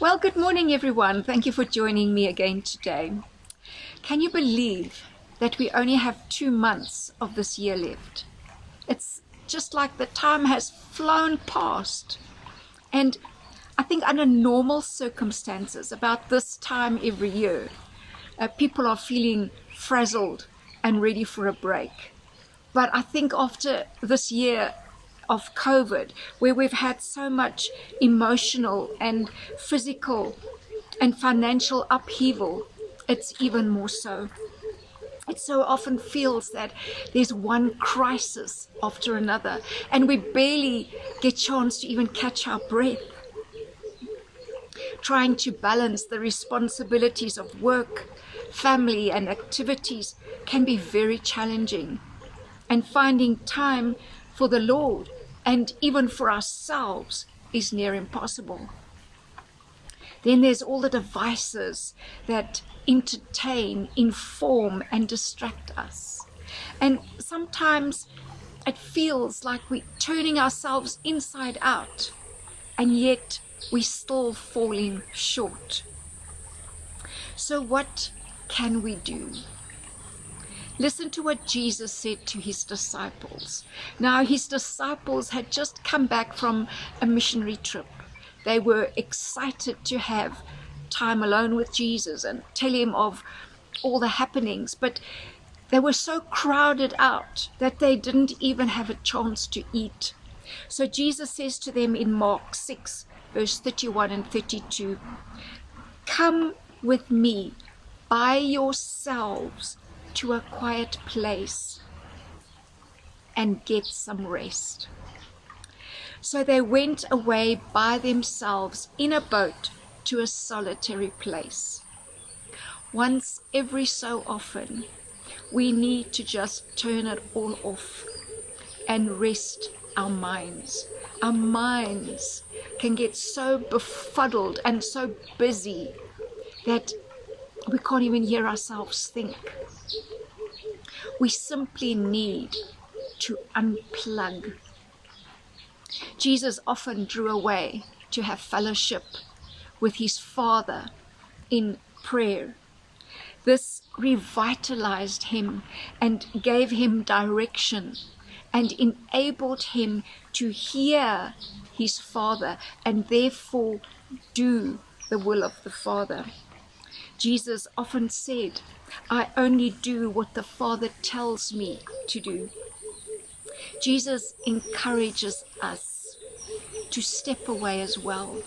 Well, good morning, everyone. Thank you for joining me again today. Can you believe that we only have 2 months of this year left? It's just like the time has flown past. And I think under normal circumstances, about this time every year, people are feeling frazzled and ready for a break. But I think after this year of COVID, where we've had so much emotional and physical and financial upheaval, it's even more so. It so often feels that there's one crisis after another, and we barely get chance to even catch our breath. Trying to balance the responsibilities of work, family, and activities can be very challenging. And finding time for the Lord and even for ourselves is near impossible. Then there's all the devices that entertain, inform, and distract us. And sometimes it feels like we're turning ourselves inside out, and yet we're still falling short. So what can we do? Listen to what Jesus said to his disciples. Now, his disciples had just come back from a missionary trip. They were excited to have time alone with Jesus and tell him of all the happenings, but they were so crowded out that they didn't even have a chance to eat. So Jesus says to them in Mark 6, verse 31 and 32, "Come with me by yourselves to a quiet place and get some rest." So they went away by themselves in a boat to a solitary place. Once every so often, we need to just turn it all off and rest our minds. Our minds can get so befuddled and so busy that we can't even hear ourselves think. We simply need to unplug. Jesus often drew away to have fellowship with his Father in prayer. This revitalized him and gave him direction and enabled him to hear his Father and therefore do the will of the Father. Jesus often said, "I only do what the Father tells me to do." Jesus encourages us to step away as well,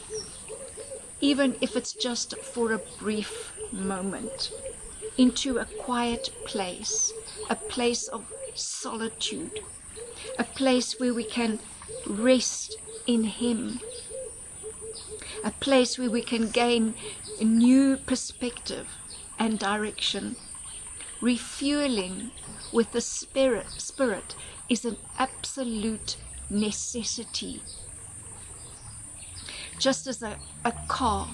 even if it's just for a brief moment, into a quiet place, a place of solitude, a place where we can rest in him, a place where we can gain a new perspective and direction. Refueling with the Spirit is an absolute necessity. Just as a car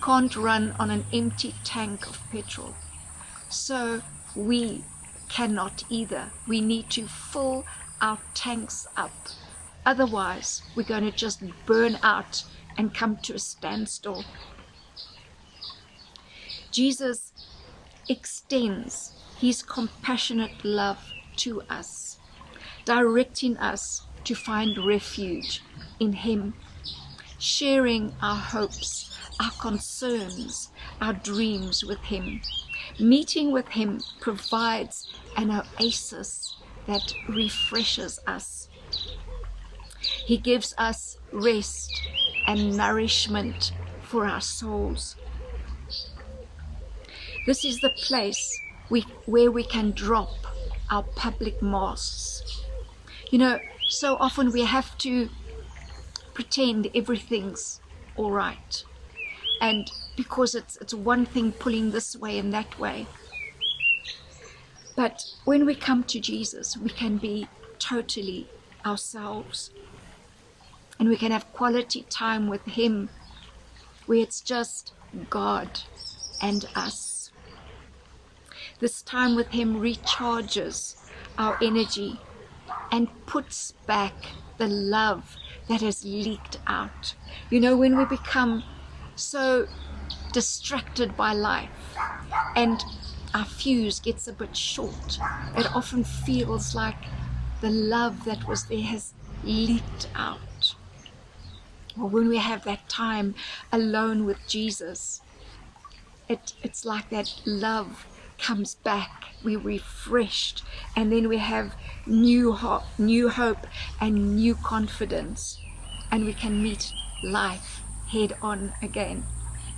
can't run on an empty tank of petrol, so we cannot either. We need to fill our tanks up. Otherwise, we're going to just burn out and come to a standstill. Jesus extends his compassionate love to us, directing us to find refuge in him, sharing our hopes, our concerns, our dreams with him. Meeting with him provides an oasis that refreshes us. He gives us rest and nourishment for our souls. This is the place where we can drop our public masks. So often we have to pretend everything's all right. And because it's one thing pulling this way and that way. But when we come to Jesus, we can be totally ourselves. And we can have quality time with him where it's just God and us. This time with him recharges our energy and puts back the love that has leaked out. When we become so distracted by life, and our fuse gets a bit short. It often feels like the love that was there has leaked out. Or when we have that time alone with Jesus, it's like that love comes back, we're refreshed, and then we have new hope and new confidence, and we can meet life head on again.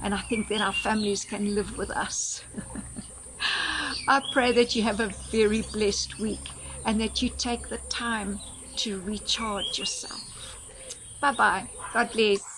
And I think then our families can live with us. I pray that you have a very blessed week and that you take the time to recharge yourself. Bye-bye. God bless.